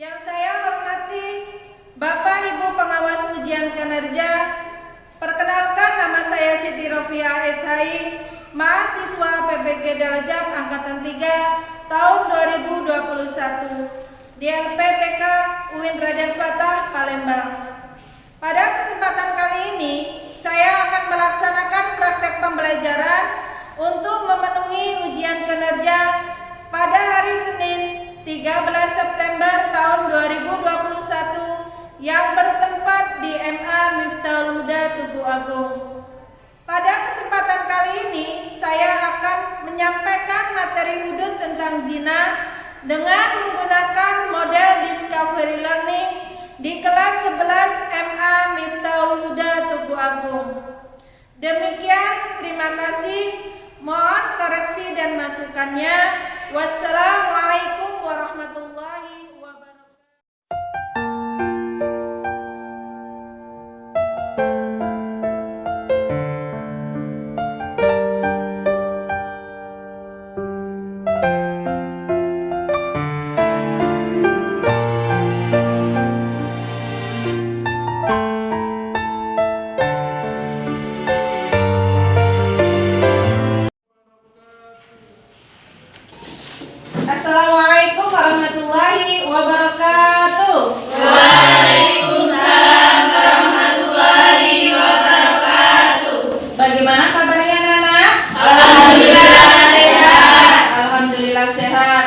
Yang saya hormati Bapak Ibu pengawas ujian kinerja, perkenalkan nama saya Siti Rofiah SHI, mahasiswa PBG Dalajab angkatan 3 tahun 2021 di LPTK UIN Raden Fatah Palembang. Pada kesempatan kali ini, saya akan melaksanakan praktek pembelajaran untuk memenuhi ujian kinerja pada hari Senin 13 September tahun 2021 yang bertempat di MA Miftahul Huda Tugu Agung. Pada kesempatan kali ini, saya akan menyampaikan materi hudud tentang zina dengan menggunakan model Discovery Learning di kelas 11 MA Miftahul Huda Tugu Agung. Demikian, terima kasih. Mohon koreksi dan masukannya. Wassalamualaikum warahmatullahi wabarakatuh. Assalamualaikum warahmatullahi wabarakatuh. Waalaikumsalam warahmatullahi wabarakatuh. Bagaimana kabarnya anak-anak? Alhamdulillah sehat. Alhamdulillah sehat.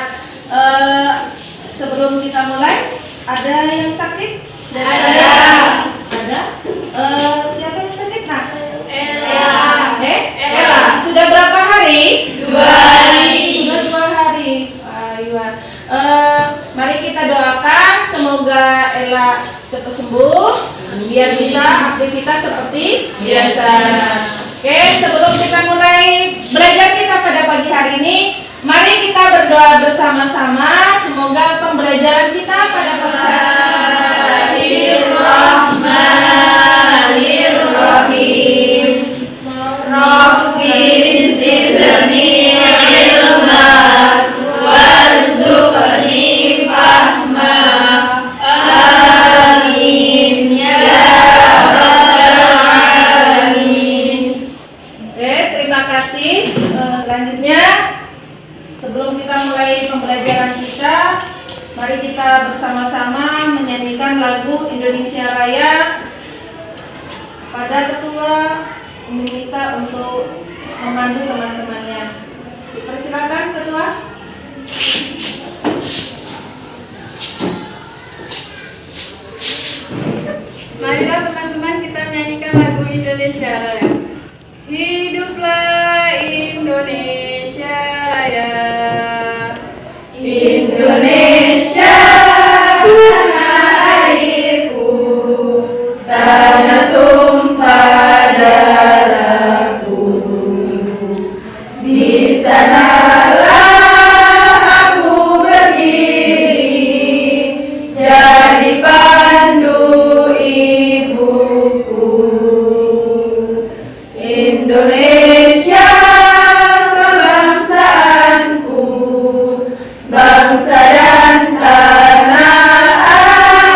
Sebelum kita mulai, ada yang sakit? Dari Ada. kalian? Ada. Siapa yang sakit, nak? Ella. Ella. Sudah berapa hari? 2 hari. Sudah 2 hari. Ayo. Mari kita doakan semoga Ella cepat sembuh biar bisa aktivitas seperti biasa. Oke, sebelum kita mulai belajar kita pada pagi hari ini, mari kita berdoa bersama-sama semoga pembelajaran kita pada pagi hari ini. Bismillahirrahmanirrahim. Rabbi zidni ilma warzuqni fahma. Amin ya rabbal alamin. Oke, terima kasih. Selanjutnya, sebelum kita mulai pembelajaran kita, mari kita bersama-sama menyanyikan lagu Indonesia Raya. Pada ketua meminta untuk memandu teman-temannya. Dipersilakan ketua. Marilah teman-teman kita menyanyikan lagu Indonesia Raya. Hiduplah Indonesia Raya. Indonesia tanah airku, tanah tumpah darahku. Di sanalah aku berdiri, jadi pandu ibuku. Indonesia kebangsaanku, bangsa dan tanah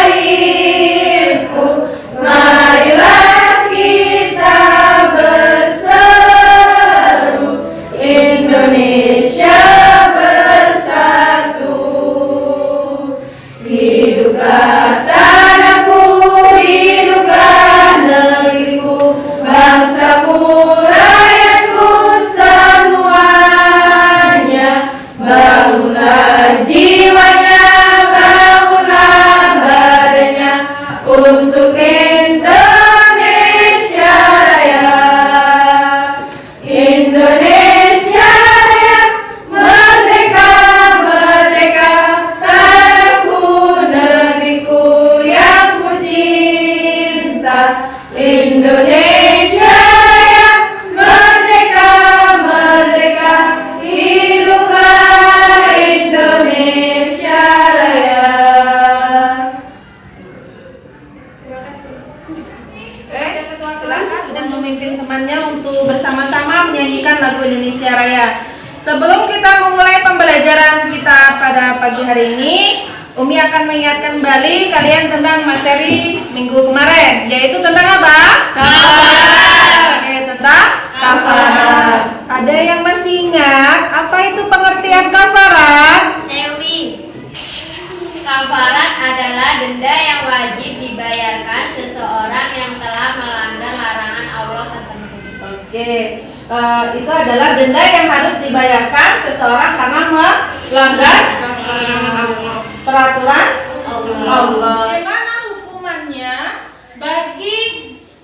airku. Marilah kita berseru, Indonesia bersatu. Hiduplah tanahku, hiduplah negeriku, bangsaku, rakyatku semuanya. Bangunlah jiwanya, bangunlah badannya untuk Indonesia Raya. Indonesia Raya, merdeka, merdeka, tanahku, negeriku yang ku cinta. Indonesia Raya, merdeka, merdeka, hiduplah Indonesia Raya. Terima kasih. Oke, ketua kelas sudah memimpin temannya untuk bersama-sama menyanyikan lagu Indonesia Raya. Sebelum kita memulai pembelajaran kita pada pagi hari ini, Umi akan mengingatkan kembali kalian tentang materi minggu kemarin, yaitu tentang apa? Kafarat. Oke, tentang kafarat. Ada yang masih ingat apa itu pengertian kafarat? Saya Umi. Kafarat adalah denda yang wajib dibayarkan seseorang yang telah melanggar larangan Allah tertentu. Oke, itu adalah denda yang harus dibayarkan seseorang karena melanggar peraturan Allah. Bagaimana hukumannya bagi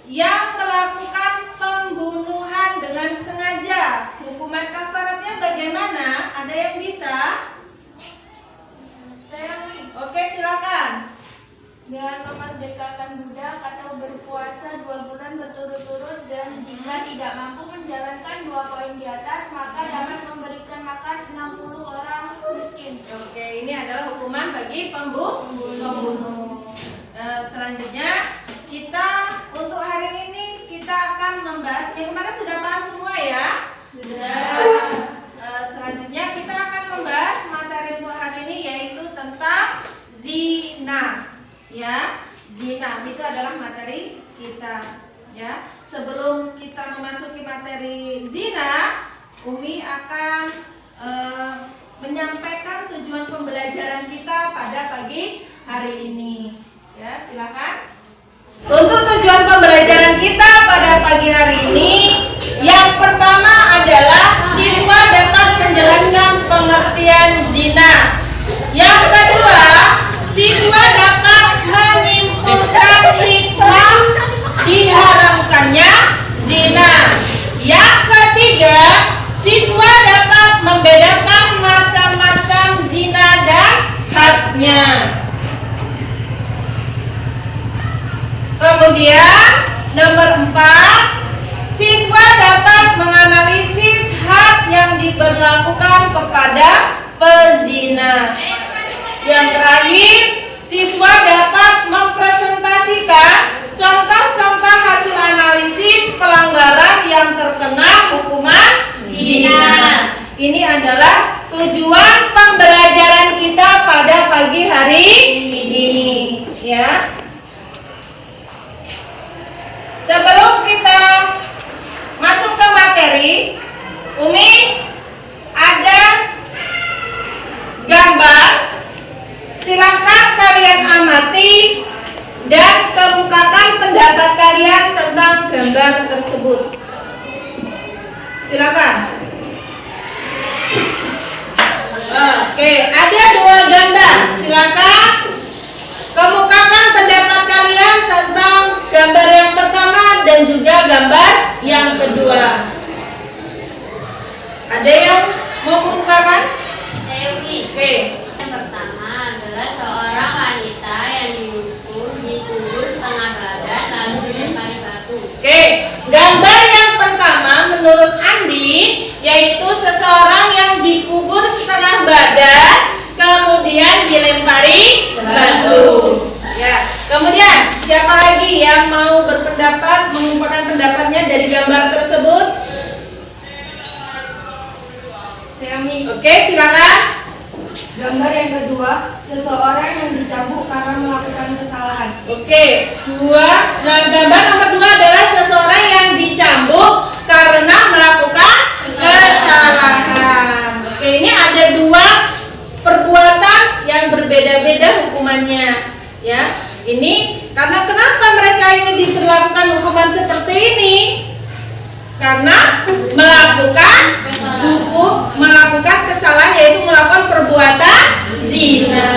yang melakukan pembunuhan dengan sengaja? Hukuman kafaratnya bagaimana? Ada yang bisa? Oke, silakan. Dengan memerdekakan budak atau berpuasa 2 bulan berturut-turut, dan jika tidak mampu menjalankan 2 poin di atas, maka dapat memberikan makan 60 orang miskin. Oke, ini adalah hukuman bagi pembunuh. Selanjutnya kita untuk hari ini kita akan membahas. Yang kemarin sudah paham semua ya? Sudah. Selanjutnya kita akan membahas materi untuk hari ini, yaitu tentang zina. Ya, zina itu adalah materi kita. Ya, sebelum kita memasuki materi zina, Umi akan menyampaikan tujuan pembelajaran kita pada pagi hari ini. Ya, silakan. Untuk tujuan pembelajaran kita pada pagi hari ini, yang pertama adalah siswa dapat menjelaskan pengertian zina. Yang kedua, siswa dapat menyimpulkan hikmah diharamkannya zina. Yang ketiga, siswa dapat membedakan macam-macam zina dan hadnya. Kemudian nomor 4, siswa dapat menganalisis had yang diberlakukan kepada pezina. Yang terakhir, siswa dapat mempresentasikan contoh-contoh hasil analisis pelanggaran yang terkena hukuman zina. Ini adalah tujuan pembelajaran kita pada pagi hari ini, ya. Sebelum kita masuk ke materi, Umi ada gambar. Silakan kalian amati dan kemukakan pendapat kalian tentang gambar tersebut. Silakan. Oke, ada 2 gambar. Silakan kemukakan pendapat kalian tentang gambar yang pertama dan juga gambar yang kedua. Ada yang mau mengemukakan? Saya Umi. Oke. Yang pertama adalah seorang wanita yang dikubur setengah badan lalu dilempari batu. Oke, gambar yang pertama menurut Andi yaitu seseorang yang dikubur setengah badan kemudian dilempari batu. Ya, kemudian siapa lagi yang mau berpendapat mengumpulkan pendapatnya dari gambar tersebut? Saya Umi. Oke, silakan. Gambar yang kedua, seseorang yang dicambuk karena melakukan kesalahan. Oke, gambar nomor 2 adalah seseorang yang dicambuk karena melakukan kesalahan. Oke, ini ada 2 perbuatan yang berbeda-beda hukumannya, ya. Ini karena kenapa mereka ini diberlakukan hukuman seperti ini? Karena melakukan kesalahan, yaitu melakukan perbuatan zina,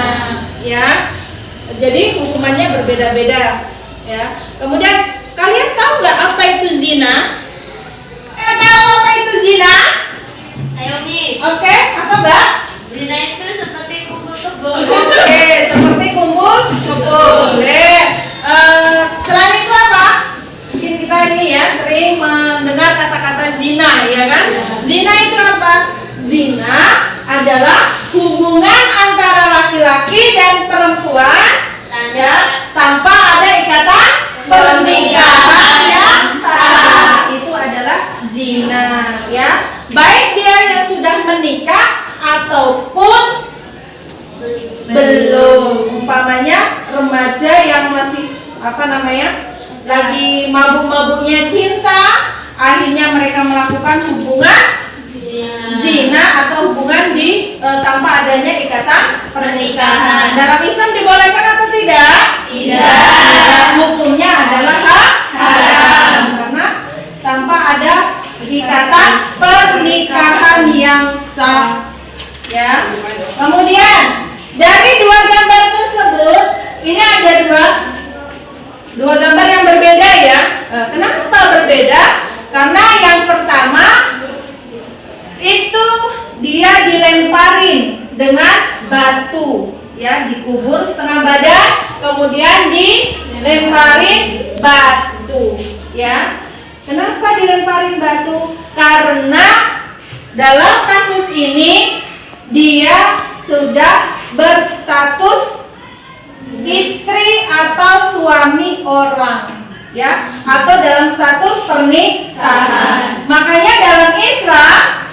ya. Jadi hukumannya berbeda-beda, ya. Kemudian kalian tahu nggak apa itu zina? Tahu apa itu zina? Saya Umi. Oke, apa Mbak? Zina itu seperti kumpul kebo. Oke, seperti kumpul kebo. Selain itu apa? Mungkin kita ini ya sering mendengar kata-kata zina, ya kan? Zina itu apa? Zina adalah hubungan antara laki-laki dan perempuan, ya, tanpa ada ikatan pernikahan yang sah. Itu adalah zina, ya. Baik dia yang sudah menikah ataupun belum. lagi mabuk-mabuknya cinta, akhirnya mereka melakukan hubungan zina atau hubungan tanpa adanya ikatan pernikahan. Dalam Islam dibolehkan atau tidak? Tidak. Hukumnya adalah haram karena tanpa ada ikatan pernikahan yang sah. Ya. Kemudian dari dua gambar tersebut, ini ada dua gambar yang berbeda ya. Kenapa berbeda? Karena yang pertama itu dia dilemparin dengan batu, ya, dikubur setengah badan, kemudian dilemparin batu, ya. Kenapa dilemparin batu? Karena dalam kasus ini dia sudah berstatus istri atau suami orang, ya, atau dalam status pernikahan. Makanya dalam Islam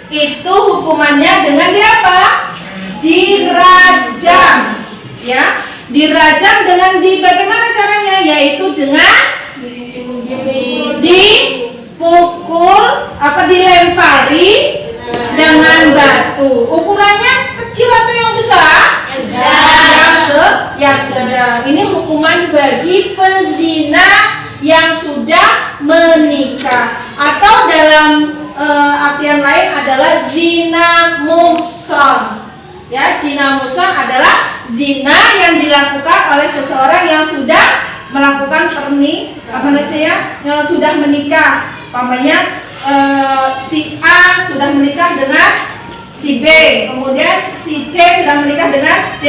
itu hukumannya dengan diapa? Dirajam, ya. Dirajam dengan bagaimana caranya? Yaitu dengan dipukul, dilempari dengan batu. Ukurannya kecil atau yang besar? Yang sedang. Ini hukuman bagi pezina yang sudah menikah, atau dalam artian lain adalah zina muhsan. Ya, zina muhsan adalah zina yang dilakukan oleh seseorang yang sudah melakukan yang sudah menikah. Umpamanya si A sudah menikah dengan si B, kemudian si C sudah menikah dengan D.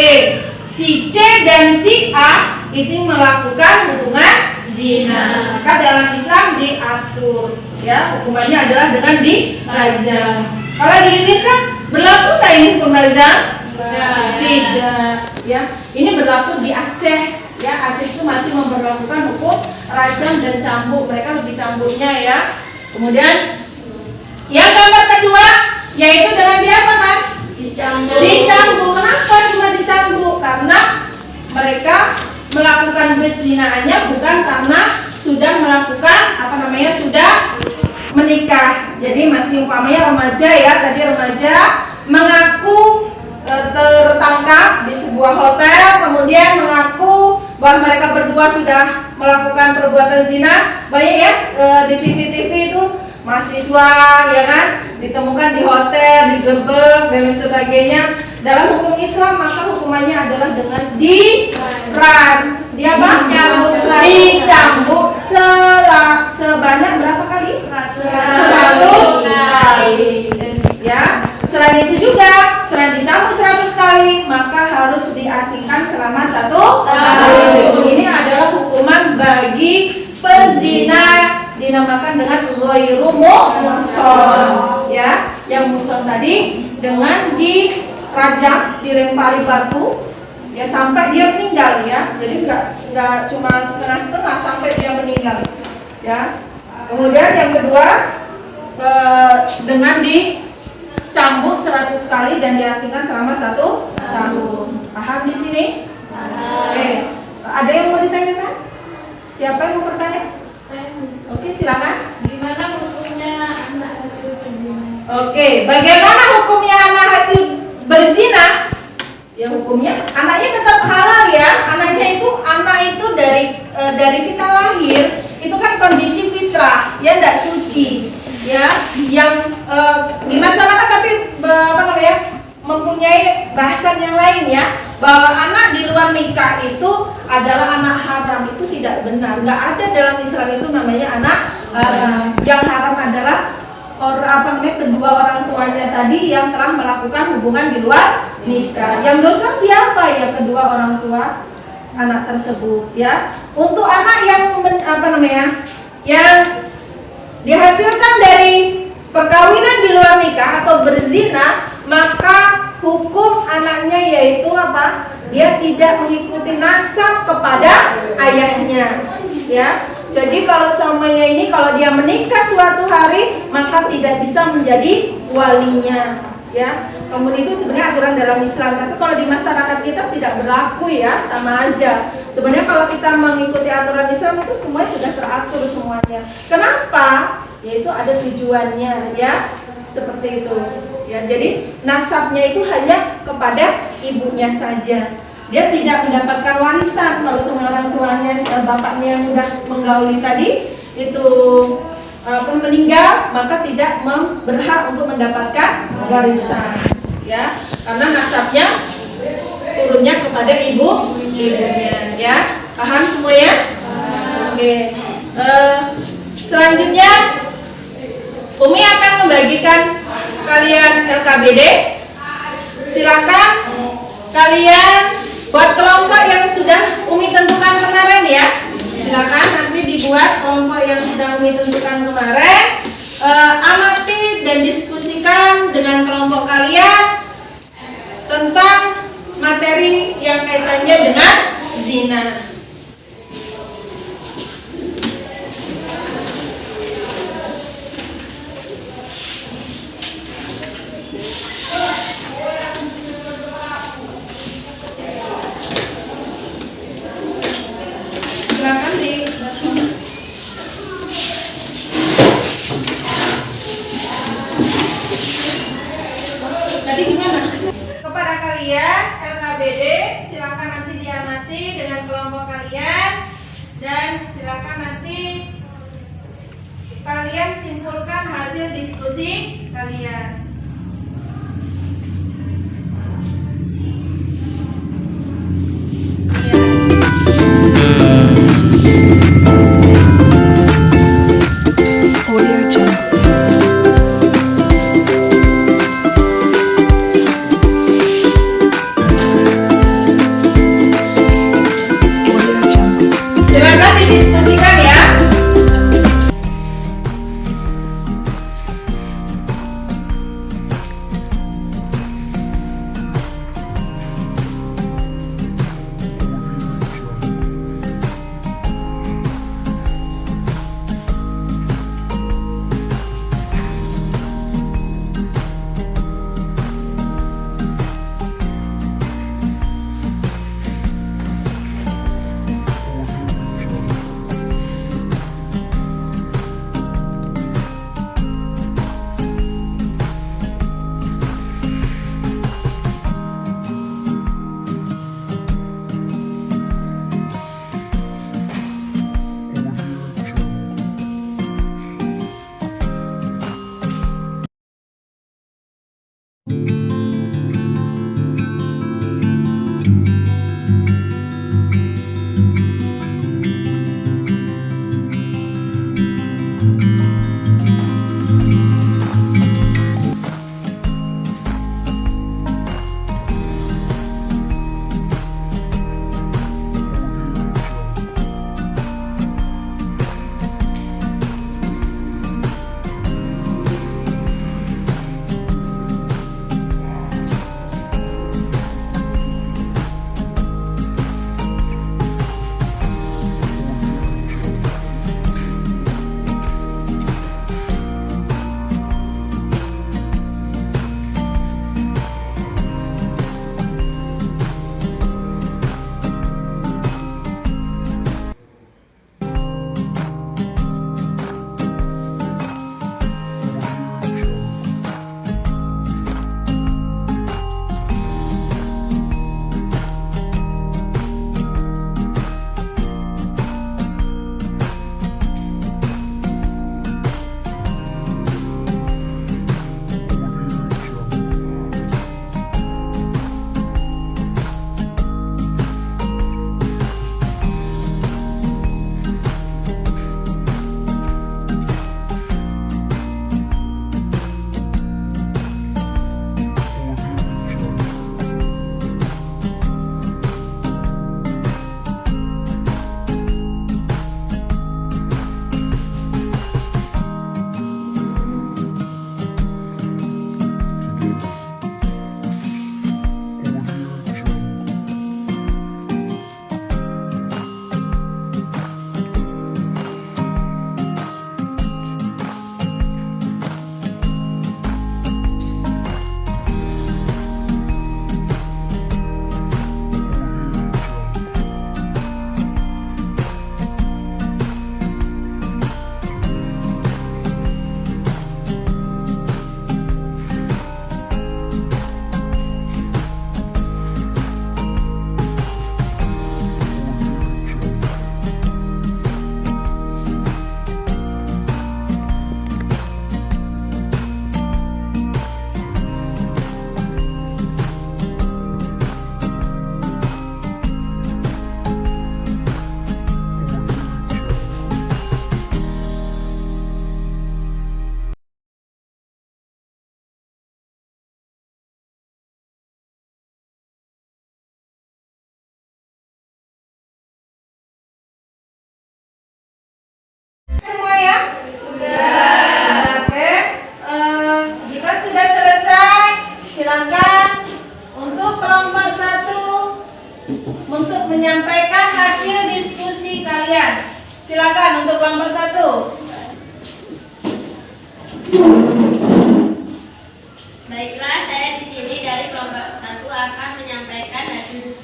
Si C dan si A itu melakukan hubungan zina. Maka dalam Islam diatur, ya, hukumannya adalah dengan dirajam. Kalau di Indonesia berlaku nggak ini hukum rajam? Tidak, ya. Ini berlaku di Aceh, ya. Aceh itu masih memperlakukan hukum rajam dan cambuk. Mereka lebih cambuknya, ya. Kemudian yang gambar kedua yaitu dengan diapa kan? Dicambuk. Kenapa cuma dicambuk? Karena mereka melakukan berzinaannya bukan karena sudah melakukan sudah menikah. Jadi masih umpamanya remaja, ya, tadi remaja mengaku tertangkap di sebuah hotel, kemudian mengaku bahwa mereka berdua sudah melakukan perbuatan zina. Banyak, ya, di TV-TV itu mahasiswa, ya kan, ditemukan di hotel, digerebek dan lain sebagainya. Dalam hukum Islam maka hukumannya adalah dengan dicambuk sebanyak berapa kali? 100 kali. Ya. Selain itu juga, selain dicambuk 100 kali, maka harus diasingkan selama 1 tahun. Ini adalah hukuman bagi pezina, dinamakan dengan ghairu muhsan, ya. Yang muhsan tadi dengan dirajam, dilempari batu, ya, sampai dia meninggal, ya. Jadi enggak cuma setengah-setengah, sampai dia meninggal, ya. Kemudian yang kedua dengan dicambuk 100 kali dan diasingkan selama 1 tahun. Paham di sini? Oke. Ada yang mau ditanyakan? Siapa yang mau bertanya? Oke, silakan. Gimana hukumnya anak hasil berzina? Oke, bagaimana hukumnya anak hasil berzina? Ya, hukumnya anaknya tetap halal, ya. Anak itu dari kita lahir itu kan kondisi fitrah, ya, tidak suci, ya, yang di masyarakat tapi mempunyai bahasan yang lain, ya, bahwa anak di luar nikah itu adalah anak haram. Itu tidak benar. Nggak ada dalam Islam itu namanya anak haram. Yang haram adalah kedua orang tuanya tadi yang telah melakukan hubungan di luar nikah. Yang dosa siapa? Ya, kedua orang tua anak tersebut, ya. Untuk anak yang yang dihasilkan dari perkawinan di luar nikah atau berzina, maka hukum anaknya yaitu dia tidak mengikuti nasab kepada ayahnya, ya. Jadi kalau kalau dia menikah suatu hari, maka tidak bisa menjadi walinya, ya. Kebun itu sebenarnya aturan dalam Islam, tapi kalau di masyarakat kita tidak berlaku ya, sama aja. Sebenarnya kalau kita mengikuti aturan Islam itu semuanya sudah teratur semuanya. Kenapa? Yaitu ada tujuannya ya, seperti itu. Ya, jadi nasabnya itu hanya kepada ibunya saja. Dia tidak mendapatkan warisan kalau semua orang tuanya, bapaknya yang sudah menggauli tadi itu pun meninggal, maka tidak berhak untuk mendapatkan warisan, ya, karena nasabnya turunnya kepada ibunya, ya. Paham semua ya? Oke. Selanjutnya Umi akan membagikan kalian LKBD. Silakan kalian buat kelompok yang sudah Umi tentukan kemarin ya. Silakan nanti dibuat kelompok yang sudah Umi tentukan kemarin. Amati dan diskusikan dengan kelompok kalian tentang materi yang kaitannya dengan zina. Silakan di tadi gimana? Kepada kalian LKBD, silakan nanti diamati dengan kelompok kalian dan silakan nanti kalian simpulkan hasil diskusi kalian. Silakan didiskusikan ya.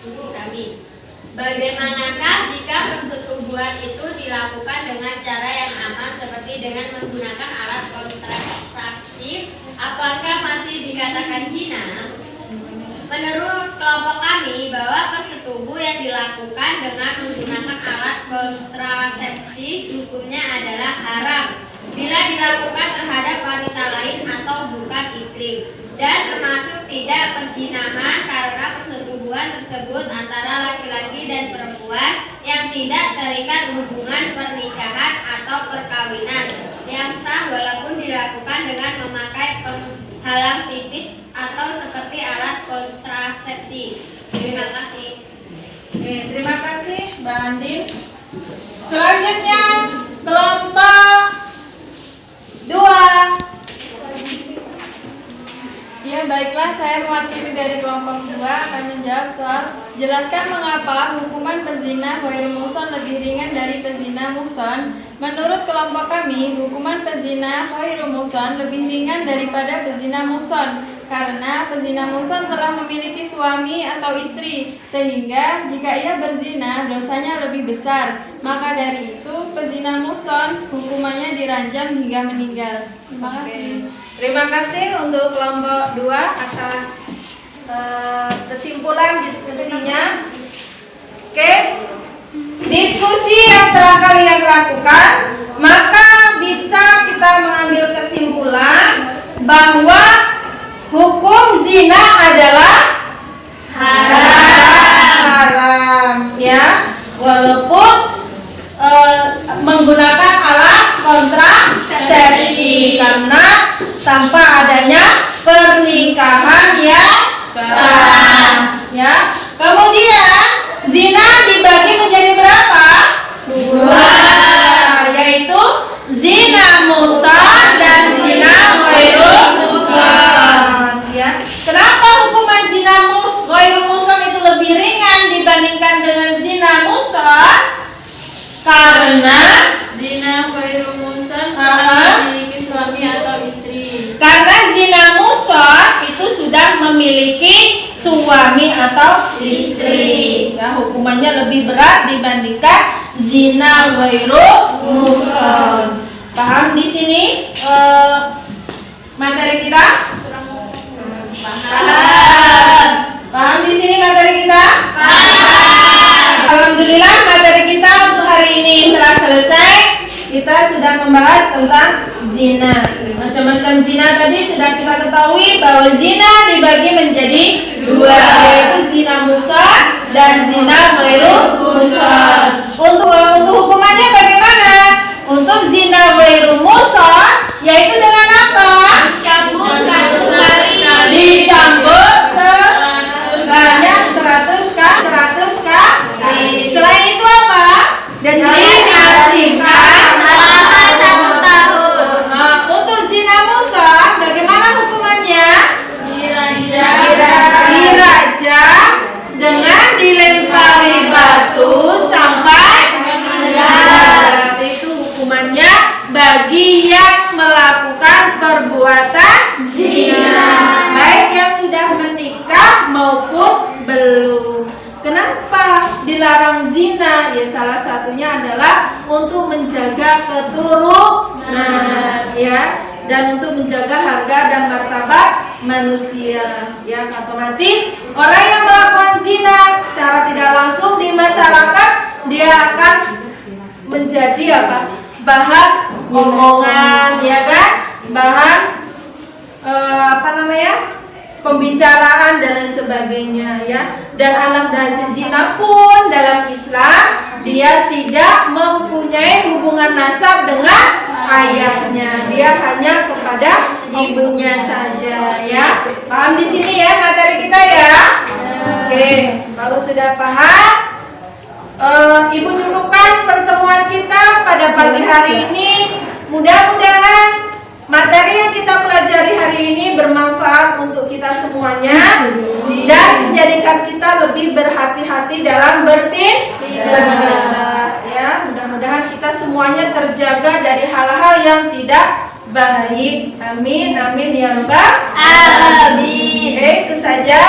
diskusi kami. Bagaimanakah jika persetubuhan itu dilakukan dengan cara yang aman seperti dengan menggunakan alat kontrasepsi? Apakah masih dikatakan zina? Menurut kelompok kami bahwa persetubuh yang dilakukan dengan menggunakan alat kontrasepsi hukumnya adalah haram bila dilakukan terhadap wanita lain atau bukan istri, dan termasuk tidak perzinahan karena persetubuhan tersebut antara laki-laki dan perempuan yang tidak terikat hubungan pernikahan atau perkawinan yang sah walaupun dilakukan dengan memakai penghalang tipis atau seperti alat kontrasepsi. Terima kasih. Terima kasih Mbak Andin. Selanjutnya kelompok 2. Ya baiklah, saya mewakili dari kelompok 2 akan menjawab soal jelaskan mengapa hukuman pezina ghairul muhsan lebih ringan dari pezina muhsan. Menurut kelompok kami, hukuman pezina ghairul muhsan lebih ringan daripada pezina muhsan karena pezina muhsan telah memiliki suami atau istri, sehingga jika ia berzina dosanya lebih besar. Maka dari itu pezina muhsan hukumannya diranjam hingga meninggal. Terima kasih. Terima kasih untuk kelompok 2 atas kesimpulan diskusinya. Oke, diskusi yang telah kalian lakukan, maka bisa kita mengambil kesimpulan bahwa hukum zina adalah haram, ya, walaupun menggunakan alat kontrasepsi karena tanpa adanya pernikahan yang sah, ya. Kemudian zina dibagi menjadi berapa? 2, yaitu zina muhsan dan zina ghairul muhsan, ya. Kenapa hukuman zina ghairul muhsan itu lebih ringan dibandingkan dengan zina muhsan? Karena Zina ghairul muhsan telah memiliki suami atau istri. Karena zina muhsan itu sudah memiliki suami atau istri, ya, hukumannya lebih berat dibandingkan zina ghairul muhsan. Paham di sini materi kita? Paham di sini materi kita? Alhamdulillah materi kita untuk hari ini telah selesai. Kita sudah membahas tentang zina. Macam-macam zina tadi sudah kita ketahui bahwa zina dibagi menjadi 2, yaitu zina muhsan dan zina ghairul muhsan. Untuk hukumannya bagaimana? Untuk zina ghairul muhsan yaitu dengan apa? Dicambuk 100 kali. Dicambuk sebanyak 100 kali. Selain itu apa? Dan diasingkan 1 tahun. untuk zina muhsan bagaimana hukumannya? Dirajam dengan dilempari batu sampai meninggal. Itu hukumannya bagi yang melakukan perbuatan zina, baik yang sudah menikah maupun belum. Kenapa dilarang zina? Ya salah satunya adalah untuk menjaga keturunan, ya, dan untuk menjaga harga dan martabat manusia. Ya, otomatis orang yang melakukan zina secara tidak langsung di masyarakat dia akan menjadi apa? Bahan omongan, ya kan? Bahan pembicaraan dan lain sebagainya, ya. Dan anak dari zina pun dalam Islam dia tidak mempunyai hubungan nasab dengan ayahnya, dia hanya kepada ibunya saja, ya. Paham di sini ya materi kita ya? Oke, kalau sudah paham, Ibu cukupkan pertemuan kita pada pagi hari ini. Mudah-mudahan materi yang kita pelajari hari ini bermanfaat untuk kita semuanya dan menjadikan kita lebih berhati-hati dalam beribadah, ya. Mudah-mudahan kita semuanya terjaga dari hal-hal yang tidak Baik, amin, amin ya Rabbal Amin. Itu saja.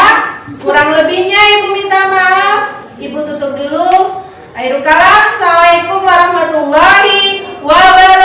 Kurang lebihnya Ibu minta maaf. Ibu tutup dulu. Akhirul kalam. Assalamualaikum warahmatullahi wabarakatuh.